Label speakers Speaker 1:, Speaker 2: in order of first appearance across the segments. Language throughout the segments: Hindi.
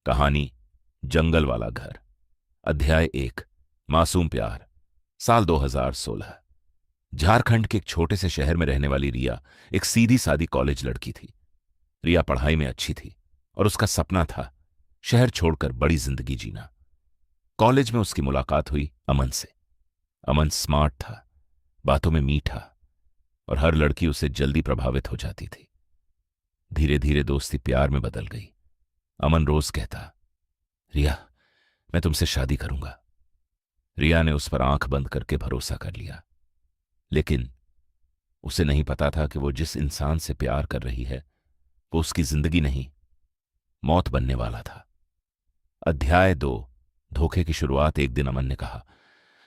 Speaker 1: कहानी जंगल वाला घर। अध्याय 1। मासूम प्यार। साल 2016। झारखंड के एक छोटे से शहर में रहने वाली रिया एक सीधी सादी कॉलेज लड़की थी। रिया पढ़ाई में अच्छी थी और उसका सपना था शहर छोड़कर बड़ी जिंदगी जीना। कॉलेज में उसकी मुलाकात हुई अमन से। अमन स्मार्ट था, बातों में मीठा, और हर लड़की उससे जल्दी प्रभावित हो जाती थी। धीरे धीरे दोस्ती प्यार में बदल गई। अमन रोज कहता, रिया, मैं तुमसे शादी करूंगा। रिया ने उस पर आंख बंद करके भरोसा कर लिया, लेकिन उसे नहीं पता था कि वो जिस इंसान से प्यार कर रही है वो उसकी जिंदगी नहीं, मौत बनने वाला था। अध्याय 2। धोखे की शुरुआत। एक दिन अमन ने कहा,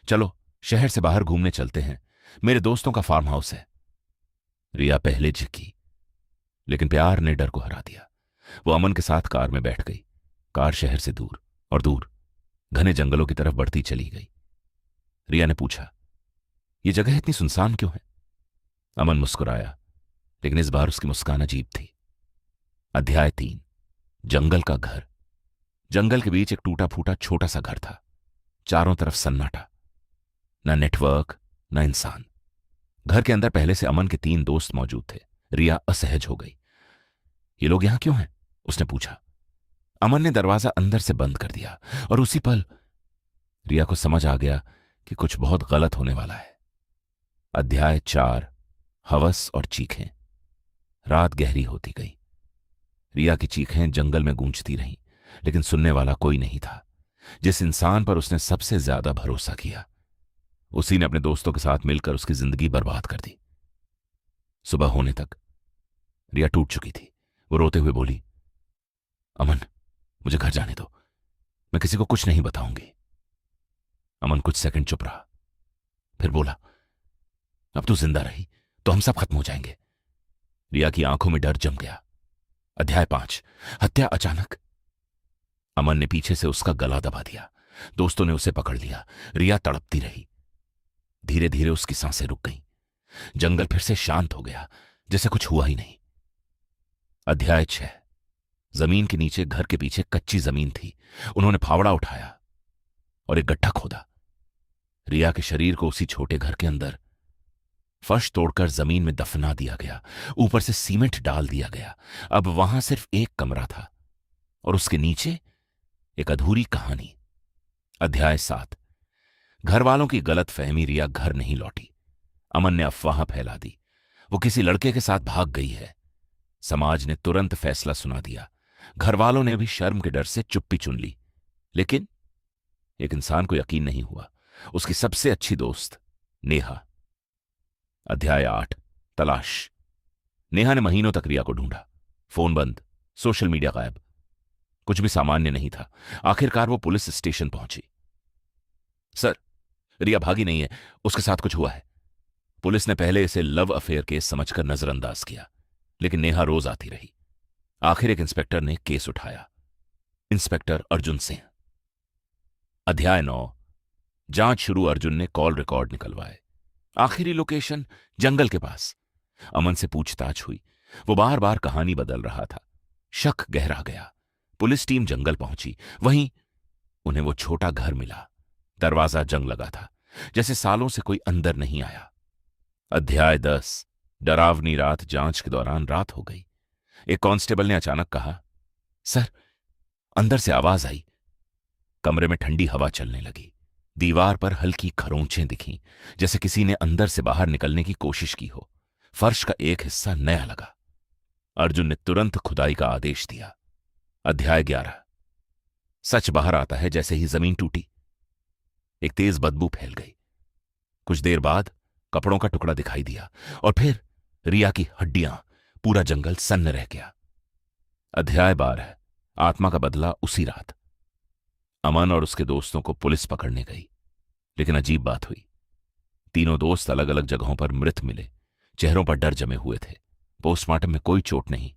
Speaker 1: चलो शहर से बाहर घूमने चलते हैं, मेरे दोस्तों का फार्म हाउस है। रिया पहले झिकी, लेकिन प्यार ने डर को हरा दिया। वो अमन के साथ कार में बैठ गई। कार शहर से दूर और दूर घने जंगलों की तरफ बढ़ती चली गई। रिया ने पूछा, यह जगह इतनी सुनसान क्यों है? अमन मुस्कुराया, लेकिन इस बार उसकी मुस्कान अजीब थी। अध्याय 3। जंगल का घर। जंगल के बीच एक टूटा फूटा छोटा सा घर था। चारों तरफ सन्नाटा, ना नेटवर्क ना इंसान। घर के अंदर पहले से अमन के 3 दोस्त मौजूद थे। रिया असहज हो गई। ये लोग यहां क्यों हैं? उसने पूछा। अमन ने दरवाजा अंदर से बंद कर दिया और उसी पल रिया को समझ आ गया कि कुछ बहुत गलत होने वाला है। अध्याय 4। हवस और चीखें। रात गहरी होती गई। रिया की चीखें जंगल में गूंजती रहीं, लेकिन सुनने वाला कोई नहीं था। जिस इंसान पर उसने सबसे ज्यादा भरोसा किया, उसी ने अपने दोस्तों के साथ मिलकर उसकी जिंदगी बर्बाद कर दी। सुबह होने तक रिया टूट चुकी थी। वो रोते हुए बोली, अमन, मुझे घर जाने दो, मैं किसी को कुछ नहीं बताऊंगी। अमन कुछ सेकंड चुप रहा, फिर बोला, अब तू जिंदा रही तो हम सब खत्म हो जाएंगे। रिया की आंखों में डर जम गया। अध्याय 5। हत्या अचानक। अमन ने पीछे से उसका गला दबा दिया। दोस्तों ने उसे पकड़ लिया। रिया तड़पती रही। धीरे धीरे उसकी सांसें रुक गईं। जंगल फिर से शांत हो गया, जैसे कुछ हुआ ही नहीं। अध्याय 6। जमीन के नीचे घर के पीछे कच्ची जमीन थी। उन्होंने फावड़ा उठाया और एक गड्ढा खोदा। रिया के शरीर को उसी छोटे घर के अंदर फर्श तोड़कर जमीन में दफना दिया गया। ऊपर से सीमेंट डाल दिया गया। अब वहां सिर्फ एक कमरा था और उसके नीचे एक अधूरी कहानी। अध्याय 7। घर वालों की गलत फहमी। रिया घर नहीं लौटी। अमन ने अफवाह फैला दी, वो किसी लड़के के साथ भाग गई है। समाज ने तुरंत फैसला सुना दिया। घर वालों ने भी शर्म के डर से चुप्पी चुन ली। लेकिन एक इंसान को यकीन नहीं हुआ, उसकी सबसे अच्छी दोस्त नेहा। अध्याय 8। तलाश। नेहा ने महीनों तक रिया को ढूंढा। फोन बंद, सोशल मीडिया गायब, कुछ भी सामान्य नहीं था। आखिरकार वो पुलिस स्टेशन पहुंची। सर, रिया भागी नहीं है, उसके साथ कुछ हुआ है। पुलिस ने पहले इसे लव अफेयर केस समझकर नजरअंदाज किया, लेकिन नेहा रोज आती रही। आखिर एक इंस्पेक्टर ने केस उठाया, इंस्पेक्टर अर्जुन सिंह। अध्याय 9। जांच शुरू। अर्जुन ने कॉल रिकॉर्ड निकलवाए। आखिरी लोकेशन जंगल के पास। अमन से पूछताछ हुई। वो बार बार कहानी बदल रहा था। शक गहरा गया। पुलिस टीम जंगल पहुंची। वहीं उन्हें वो छोटा घर मिला। दरवाजा जंग लगा था, जैसे सालों से कोई अंदर नहीं आया। अध्याय 10। डरावनी रात। जांच के दौरान रात हो गई। एक कांस्टेबल ने अचानक कहा, सर, अंदर से आवाज आई। कमरे में ठंडी हवा चलने लगी। दीवार पर हल्की खरोंचें दिखीं, जैसे किसी ने अंदर से बाहर निकलने की कोशिश की हो। फर्श का एक हिस्सा नया लगा। अर्जुन ने तुरंत खुदाई का आदेश दिया। अध्याय 11। सच बाहर आता है जैसे ही जमीन टूटी। एक तेज बदबू फैल गई। कुछ देर बाद कपड़ों का टुकड़ा दिखाई दिया और फिर रिया की हड्डियां। पूरा जंगल सन्न रह गया। अध्याय 12। आत्मा का बदला। उसी रात अमन और उसके दोस्तों को पुलिस पकड़ने गई, लेकिन अजीब बात हुई। तीनों दोस्त अलग अलग जगहों पर मृत मिले। चेहरों पर डर जमे हुए थे। पोस्टमार्टम में कोई चोट नहीं,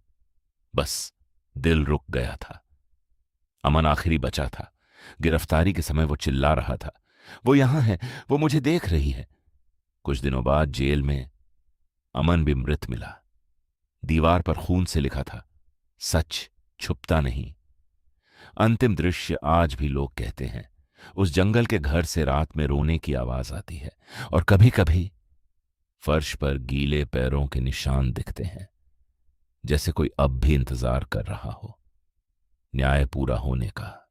Speaker 1: बस दिल रुक गया था। अमन आखिरी बचा था। गिरफ्तारी के समय वो चिल्ला रहा था, वो यहां है, वो मुझे देख रही है। कुछ दिनों बाद जेल में अमन भी मृत मिला। दीवार पर खून से लिखा था, सच छुपता नहीं। अंतिम दृश्य आज भी लोग कहते हैं। उस जंगल के घर से रात में रोने की आवाज आती है और कभी कभी फर्श पर गीले पैरों के निशान दिखते हैं, जैसे कोई अब भी इंतजार कर रहा हो न्याय पूरा होने का।